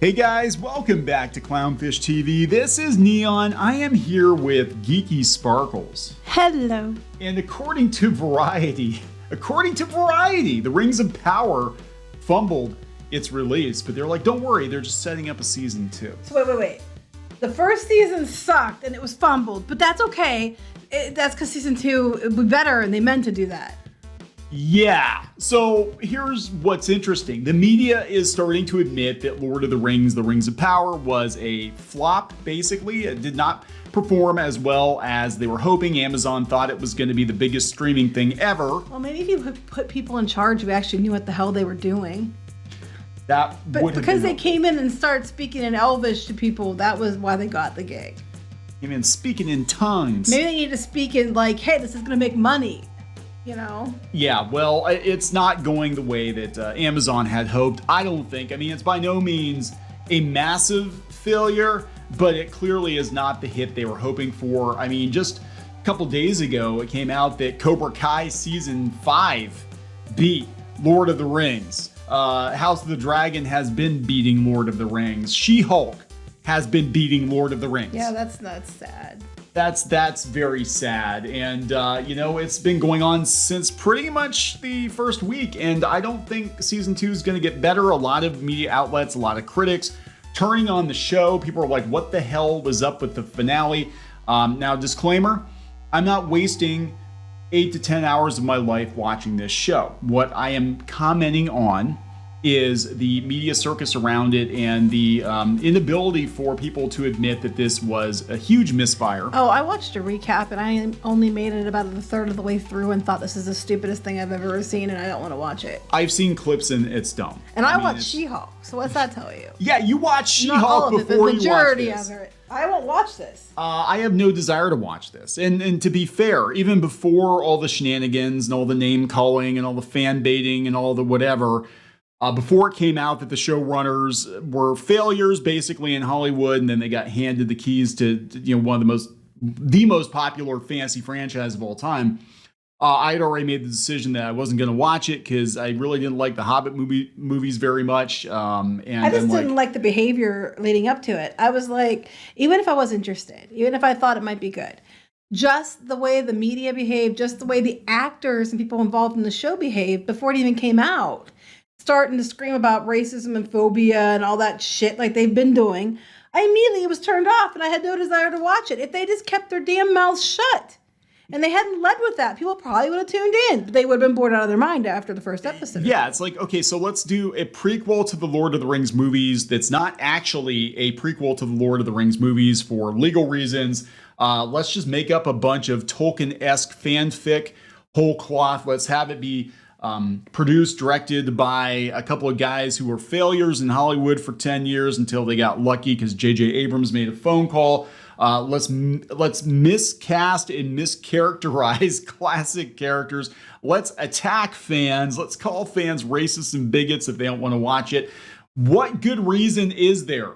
Hey guys, welcome back to Clownfish TV. This is Neon. I am here with Geeky Sparkles. Hello. And according to Variety, the Rings of Power fumbled its release, but they're like, don't worry, they're just setting up a season 2. So wait. The first season sucked and it was fumbled, but that's okay. That's because season 2 would be better and they meant to do that. Yeah, so here's what's interesting. The media is starting to admit that Lord of the Rings of Power was a flop, basically. It did not perform as well as they were hoping. Amazon thought it was going to be the biggest streaming thing ever. Well, maybe if you put people in charge who actually knew what the hell they were doing. But because they came in and started speaking in Elvish to people, that was why they got the gig. Even speaking in tongues. Maybe they need to speak in like, hey, this is going to make money. You know? Yeah, well, it's not going the way that Amazon had hoped, I don't think. I mean, it's by no means a massive failure, but it clearly is not the hit they were hoping for. I mean, just a couple days ago, it came out that Cobra Kai Season 5 beat Lord of the Rings. House of the Dragon has been beating Lord of the Rings. She-Hulk has been beating Lord of the Rings. Yeah, that's sad. That's very sad, and it's been going on since pretty much the first week, and I don't think season 2 is going to get better. A lot of media outlets, a lot of critics turning on the show. People are like, what the hell was up with the finale? Now, disclaimer, I'm not wasting 8 to 10 hours of my life watching this show. What I am commenting on is the media circus around it and the inability for people to admit that this was a huge misfire. Oh, I watched a recap and I only made it about a third of the way through and thought this is the stupidest thing I've ever seen and I don't want to watch it. I've seen clips and it's dumb. And I watched She-Hulk, so what's that tell you? Yeah, you watched She-Hulk before the you watched majority this. of it. I won't watch this. I have no desire to watch this. And to be fair, even before all the shenanigans and all the name calling and all the fan baiting and all the whatever, before it came out that the showrunners were failures basically in Hollywood, and then they got handed the keys to one of the most popular fantasy franchise of all time, I had already made the decision that I wasn't going to watch it because I really didn't like the Hobbit movies very much. And I just didn't like the behavior leading up to it. I was like, even if I was interested, even if I thought it might be good, just the way the media behaved, just the way the actors and people involved in the show behaved before it even came out, starting to scream about racism and phobia and all that shit like they've been doing, I immediately was turned off and I had no desire to watch it. If they just kept their damn mouths shut and they hadn't led with that, people probably would have tuned in, but they would have been bored out of their mind after the first episode. Yeah, it's like, okay, so let's do a prequel to the Lord of the Rings movies that's not actually a prequel to the Lord of the Rings movies for legal reasons. Let's just make up a bunch of Tolkien-esque fanfic, whole cloth. Let's have it be produced, directed by a couple of guys who were failures in Hollywood for 10 years until they got lucky because J.J. Abrams made a phone call. Let's miscast and mischaracterize classic characters. Let's attack fans. Let's call fans racists and bigots if they don't want to watch it. What good reason is there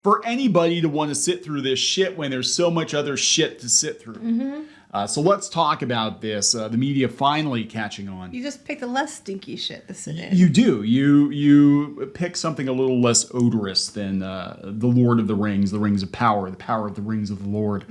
for anybody to want to sit through this shit when there's so much other shit to sit through? Mm-hmm. So let's talk about this. The media finally catching on. You just picked the less stinky shit to sit in. You do. You pick something a little less odorous than the Lord of the Rings of Power, the power of the rings of the Lord.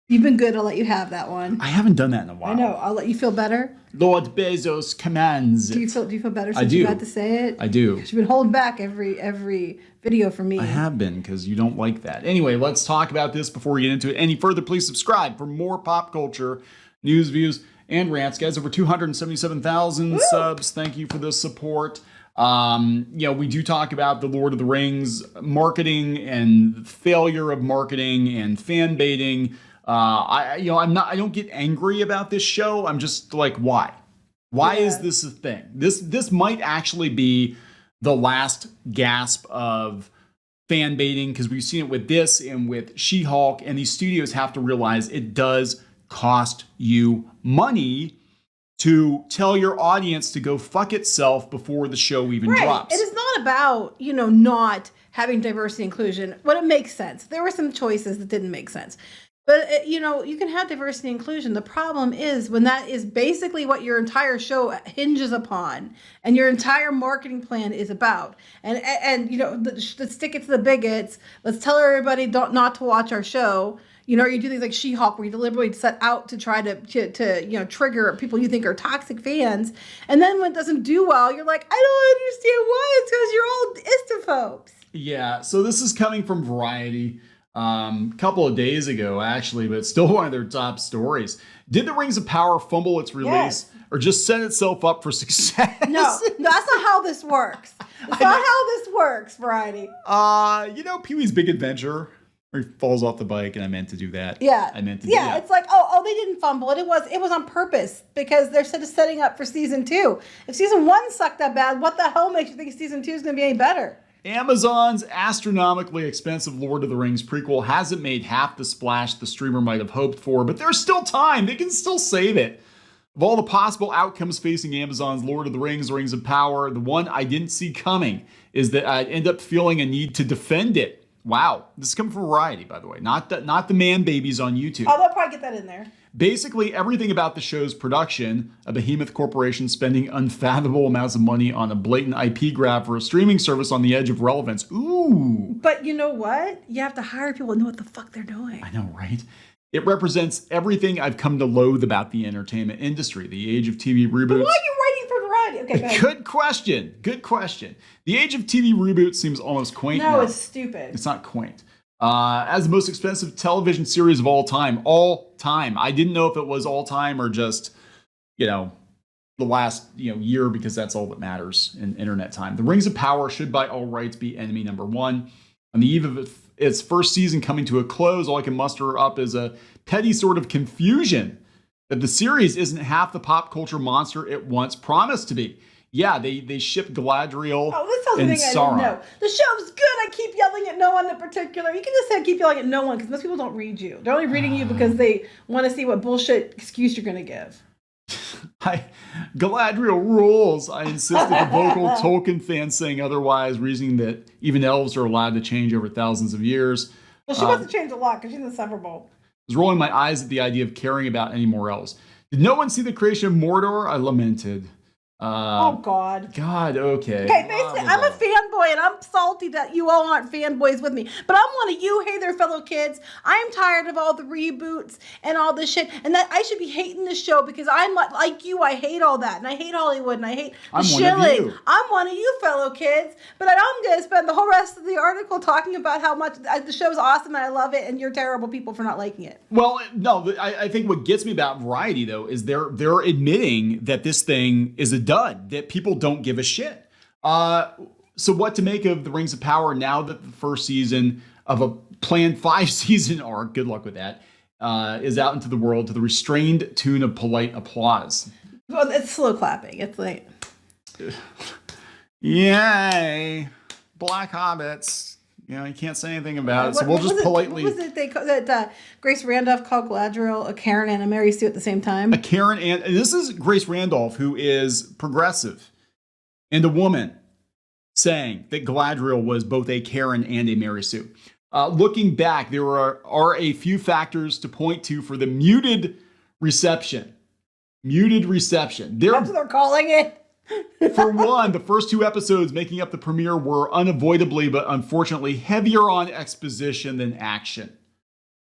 You've been good. I'll let you have that one. I haven't done that in a while. I know. I'll let you feel better. Lord Bezos commands it. Do you feel better since you got to say it? I do. You've been holding back every video from me. I have been, because you don't like that. Anyway, let's talk about this before we get into it any further. Please subscribe for more pop culture news, views, and rants. Guys, over 277,000 subs. Thank you for the support. We do talk about the Lord of the Rings marketing and failure of marketing and fan baiting. I don't get angry about this show. I'm just like, why? Why is this a thing? This might actually be the last gasp of fan baiting, because we've seen it with this and with She-Hulk, and these studios have to realize it does cost you money to tell your audience to go fuck itself before the show even drops. It is not about, not having diversity inclusion. But it makes sense. There were some choices that didn't make sense. But you can have diversity and inclusion. The problem is when that is basically what your entire show hinges upon, and your entire marketing plan is about. And let's stick it to the bigots. Let's tell everybody not to watch our show. Or you do things like She-Hulk, where you deliberately set out to try to trigger people you think are toxic fans, and then when it doesn't do well, you're like, I don't understand why. It's because you're all istaphobes. Yeah. So this is coming from Variety. Couple of days ago, actually, but it's still one of their top stories. Did the Rings of Power fumble its release or just set itself up for success? No, that's not how this works. It's not how this works, Variety. Pee-wee's Big Adventure, where he falls off the bike, and I meant to do that. Yeah. I meant to do that. It's like, they didn't fumble it. It was on purpose because they're setting up for season 2. If season 1 sucked that bad, what the hell makes you think season 2 is going to be any better? Amazon's astronomically expensive Lord of the Rings prequel hasn't made half the splash the streamer might have hoped for, but there's still time. They can still save it. Of all the possible outcomes facing Amazon's Lord of the Rings, Rings of Power, the one I didn't see coming is that I'd end up feeling a need to defend it. Wow. This is coming from Variety, by the way, not the man babies on YouTube. Oh, they'll probably get that in there. Basically, everything about the show's production, a behemoth corporation spending unfathomable amounts of money on a blatant IP grab for a streaming service on the edge of relevance. Ooh. But you know what? You have to hire people who know what the fuck they're doing. I know, right? It represents everything I've come to loathe about the entertainment industry. The age of TV reboots. But why are you writing for Variety? Okay, go ahead. Good question. The age of TV reboots seems almost quaint now. No, it's stupid. It's not quaint. As the most expensive television series of all time. I didn't know if it was all time or just, the last, year, because that's all that matters in internet time. The Rings of Power should by all rights be enemy number 1. On the eve of its first season coming to a close, all I can muster up is a petty sort of confusion that the series isn't half the pop culture monster it once promised to be. Yeah, they shipped Galadriel and Sauron. No, the show's good. I keep yelling at no one in particular. You can just say keep yelling at no one because most people don't read you. They're only reading you because they want to see what bullshit excuse you're going to give. Galadriel rules. I insist that the vocal Tolkien fans saying otherwise, reasoning that even elves are allowed to change over thousands of years. Well, she wants to change a lot because she's insufferable. I was rolling my eyes at the idea of caring about any more elves. Did no one see the creation of Mordor? I lamented. Oh, God. God, okay. Okay, basically, I'm a fanboy, and I'm salty that you all aren't fanboys with me. But I'm one of you, hey there, fellow kids. I'm tired of all the reboots and all this shit, and that I should be hating this show because I'm like you. I hate all that, and I hate Hollywood, and I hate the shilling. I'm one of you, fellow kids. But I'm going to spend the whole rest of the article talking about how much the show's awesome, and I love it, and you're terrible people for not liking it. Well, no, I think what gets me about Variety, though, is they're admitting that this thing is a dud, that people don't give a shit. So what to make of the Rings of Power now that the first season of a planned 5-season arc, good luck with that, is out into the world to the restrained tune of polite applause? Well, it's slow clapping. It's like... Yay! Black hobbits. You can't say anything about it, so we'll just politely... What was it that Grace Randolph called Galadriel a Karen and a Mary Sue at the same time? A Karen and this is Grace Randolph, who is progressive and a woman, saying that Galadriel was both a Karen and a Mary Sue. Looking back, there are a few factors to point to for the muted reception. Muted reception. That's what they're calling it. For one, the first 2 episodes making up the premiere were unavoidably but unfortunately heavier on exposition than action.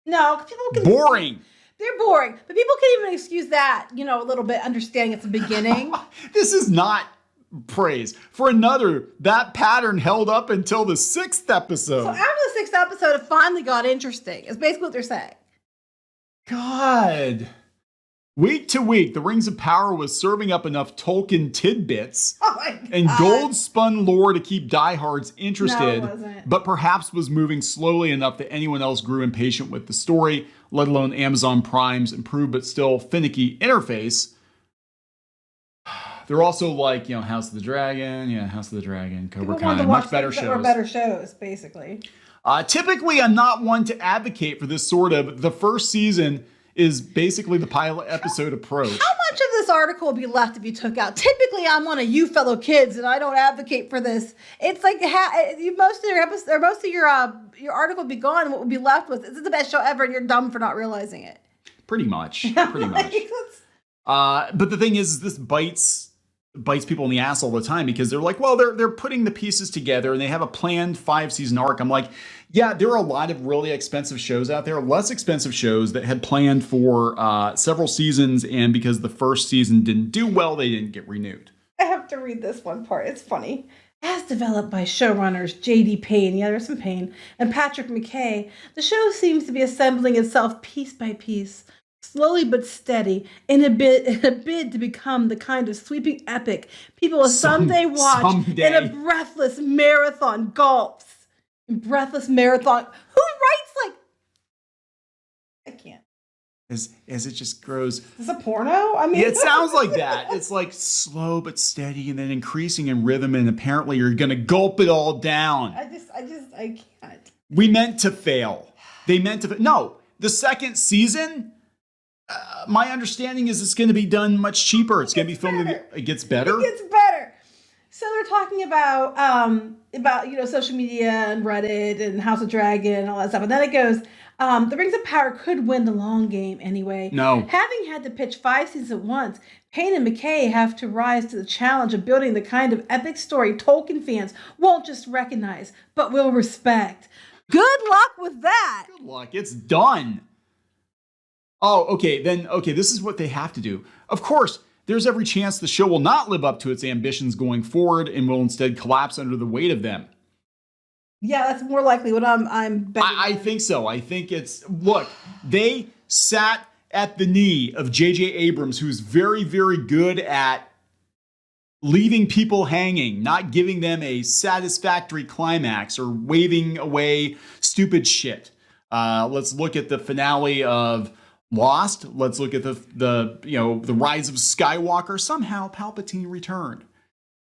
No, people can... Boring. They're boring. But people can even excuse that, a little bit, understanding it's the beginning. This is not praise. For another, that pattern held up until the 6th episode. So after the 6th episode, it finally got interesting. It's basically what they're saying. God. Week to week, the Rings of Power was serving up enough Tolkien tidbits and gold-spun lore to keep diehards interested, but perhaps was moving slowly enough that anyone else grew impatient with the story, let alone Amazon Prime's improved but still finicky interface. They're also like, House of the Dragon, Cobra Kai, much better shows. Or better shows, basically. Typically, I'm not one to advocate for this sort of the first season is basically the pilot episode approach. How much of this article would be left if you took out? Typically, I'm one of you fellow kids, and I don't advocate for this. It's like most of your episode, or most of your article would be gone, and what would be left was, "This is the best show ever," and you're dumb for not realizing it. Pretty much. Pretty much. But the thing is, this bites people in the ass all the time because they're like, well, they're putting the pieces together and they have a planned 5-season arc. I'm like, yeah, there are a lot of really expensive shows out there, less expensive shows that had planned for several seasons, and because the first season didn't do well, they didn't get renewed. I have to read this one part. It's funny. As developed by showrunners J.D. Payne, yeah, there's some Payne, and Patrick McKay, the show seems to be assembling itself piece by piece, slowly but steady, in a bid to become the kind of sweeping epic people will someday watch in a breathless marathon gulps. Breathless marathon. Who writes like? I can't. As it just grows. Is this a porno? I mean, it sounds like that. It's like slow but steady, and then increasing in rhythm, and apparently you're gonna gulp it all down. I can't. We meant to fail. They meant to. No, the second season. My understanding is it's going to be done much cheaper. It's going to be filmed. It gets better. It gets better. So they're talking about social media and Reddit and House of Dragon and all that stuff. And then it goes, the Rings of Power could win the long game anyway. No. Having had to pitch 5 seasons at once, Payne and McKay have to rise to the challenge of building the kind of epic story Tolkien fans won't just recognize, but will respect. Good luck with that. Good luck. It's done. Oh, okay. This is what they have to do. Of course, there's every chance the show will not live up to its ambitions going forward and will instead collapse under the weight of them. Yeah, that's more likely what I'm betting. I think so. I think look, they sat at the knee of J.J. Abrams, who's very, very good at leaving people hanging, not giving them a satisfactory climax or waving away stupid shit. Let's look at the finale of Lost. Let's look at the rise of Skywalker. Somehow Palpatine returned.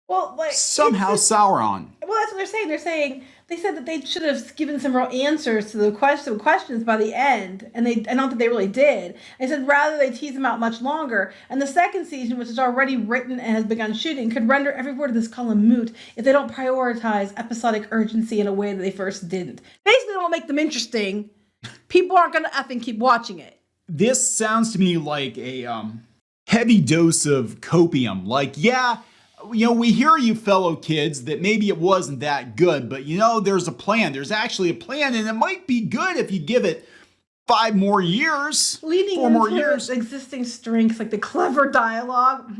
Well, somehow Sauron. Well, that's what they're saying. They said that they should have given some real answers to the questions by the end, and I don't think they really did. They said rather they tease them out much longer, and the second season, which is already written and has begun shooting, could render every word of this column moot if they don't prioritize episodic urgency in a way that they first didn't. Basically, they don't make them interesting. People aren't going to effing keep watching it. This sounds to me like a heavy dose of copium. Like, yeah, we hear you fellow kids that maybe it wasn't that good, but there's a plan. There's actually a plan, and it might be good if you give it 5 more years. Leading 4 more years. Existing strengths like the clever dialogue,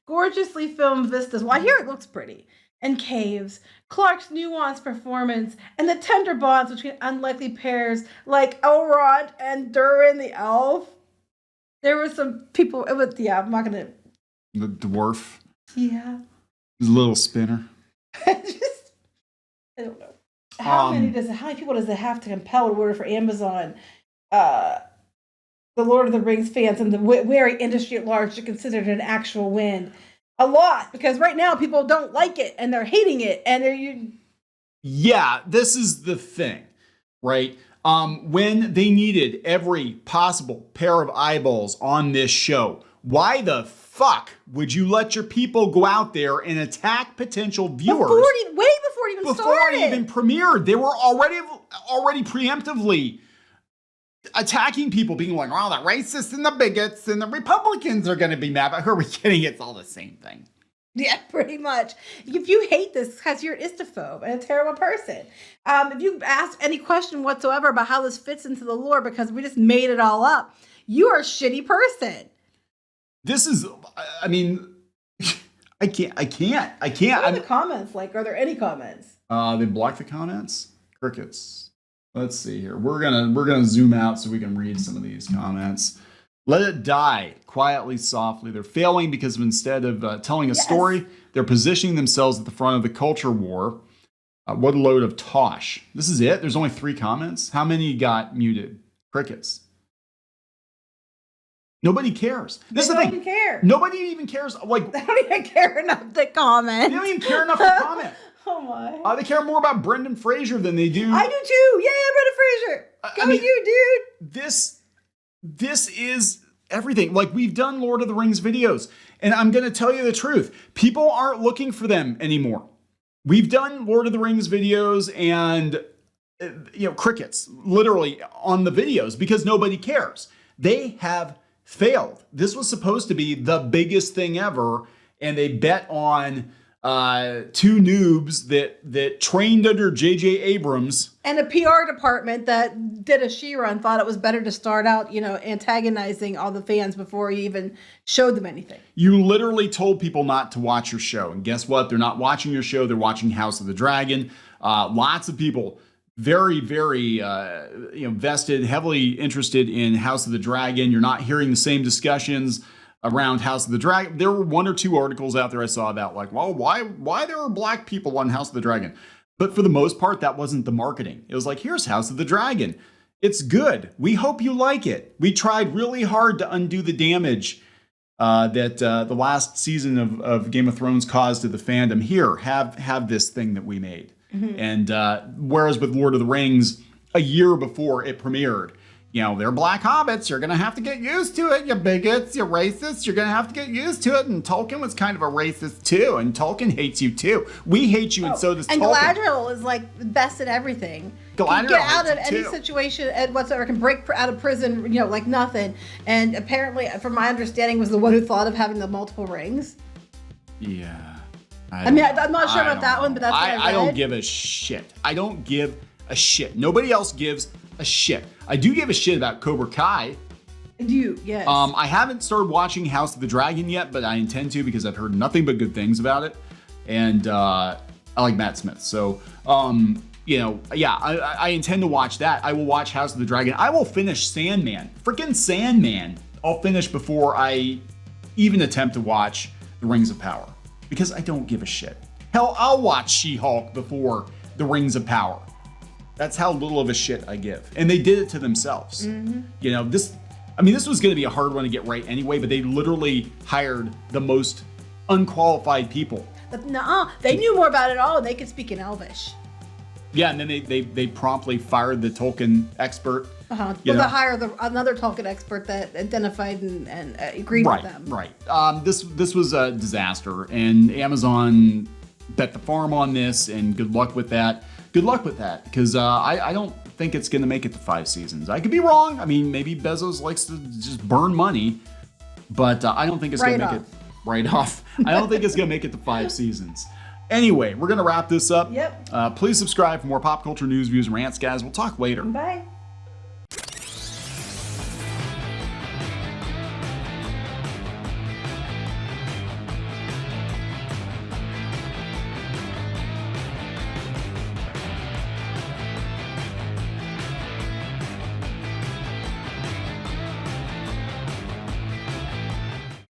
gorgeously filmed vistas. Well, I hear it looks pretty. And caves, Clark's nuanced performance, and the tender bonds between unlikely pairs like Elrond and Durin the elf. There were some people. I'm not gonna. The dwarf. Yeah. His little spinner. I don't know. How many people does it have to compel in order for Amazon, the Lord of the Rings fans and the wary industry at large to consider it an actual win? A lot, because right now people don't like it and they're hating it, and Yeah, this is the thing, right? When they needed every possible pair of eyeballs on this show, why the fuck would you let your people go out there and attack potential viewers way before it even started? Before it even premiered, they were already preemptively attacking people, being like, "Oh, the racists and the bigots and the Republicans are going to be mad." But who are we kidding? It's all the same thing. Yeah, pretty much. If you hate this, because you're an istophobe and a terrible person. If you ask any question whatsoever about how this fits into the lore, because we just made it all up, you are a shitty person. This is, I mean, I can't. What are the comments like? Are there any comments? They blocked the comments. Crickets. Let's see here. We're gonna zoom out so we can read some of these comments. Let it die quietly, softly. They're failing because instead of telling a story, they're positioning themselves at the front of the culture war. What a load of tosh. This is it? There's only 3 comments? How many got muted? Crickets. Nobody cares. This is the thing. They don't care. Nobody even cares. Like, they don't even care enough to comment. They don't even care enough to comment. Oh my. They care more about Brendan Fraser than they do. I do too. Yeah, Brendan Fraser. Go you, dude. this is everything. Like, we've done Lord of the Rings videos, and I'm going to tell you the truth. People aren't looking for them anymore. We've done Lord of the Rings videos and, crickets literally on the videos because nobody cares. They have failed. This was supposed to be the biggest thing ever, and they bet on two noobs that trained under J.J. Abrams. And a PR department that did a She-Run thought it was better to start out, antagonizing all the fans before you even showed them anything. You literally told people not to watch your show. And guess what? They're not watching your show. They're watching House of the Dragon. Lots of people very, very vested, heavily interested in House of the Dragon. You're not hearing the same discussions around House of the Dragon. There were one or two articles out there I saw about why there are black people on House of the Dragon. But for the most part, that wasn't the marketing. It was like, here's House of the Dragon. It's good. We hope you like it. We tried really hard to undo the damage that the last season of Game of Thrones caused to the fandom. Here, have this thing that we made. Mm-hmm. And whereas with Lord of the Rings, a year before it premiered, they're black hobbits. You're going to have to get used to it, you bigots, you racists. You're going to have to get used to it. And Tolkien was kind of a racist too. And Tolkien hates you too. We hate you, and so does Tolkien. And Galadriel is like the best at everything. Can get out of any situation whatsoever, can break out of prison, like nothing. And apparently, from my understanding, was the one who thought of having the multiple rings. Yeah. I'm not sure about that one, but that's what I read. I don't give a shit. I don't give a shit. Nobody else gives a shit. I do give a shit about Cobra Kai. Yes. I haven't started watching House of the Dragon yet, but I intend to because I've heard nothing but good things about it. And I like Matt Smith. So, I intend to watch that. I will watch House of the Dragon. I will finish Sandman. Freaking Sandman. I'll finish before I even attempt to watch The Rings of Power. Because I don't give a shit. Hell, I'll watch She-Hulk before The Rings of Power. That's how little of a shit I give. And they did it to themselves. Mm-hmm. This was going to be a hard one to get right anyway, but they literally hired the most unqualified people. But no, they knew more about it all, and they could speak in Elvish. Yeah, and then they promptly fired the Tolkien expert. Well, they hired another Tolkien expert that identified and agreed with them. Right. This was a disaster, and Amazon bet the farm on this, and good luck with that. Good luck with that, because I don't think it's going to make it to 5 seasons. I could be wrong. I mean, maybe Bezos likes to just burn money, but I don't think it's going to make it right off. I don't think it's going to make it to 5 seasons. Anyway, we're going to wrap this up. Yep. Please subscribe for more pop culture news, views, and rants, guys. We'll talk later. Bye.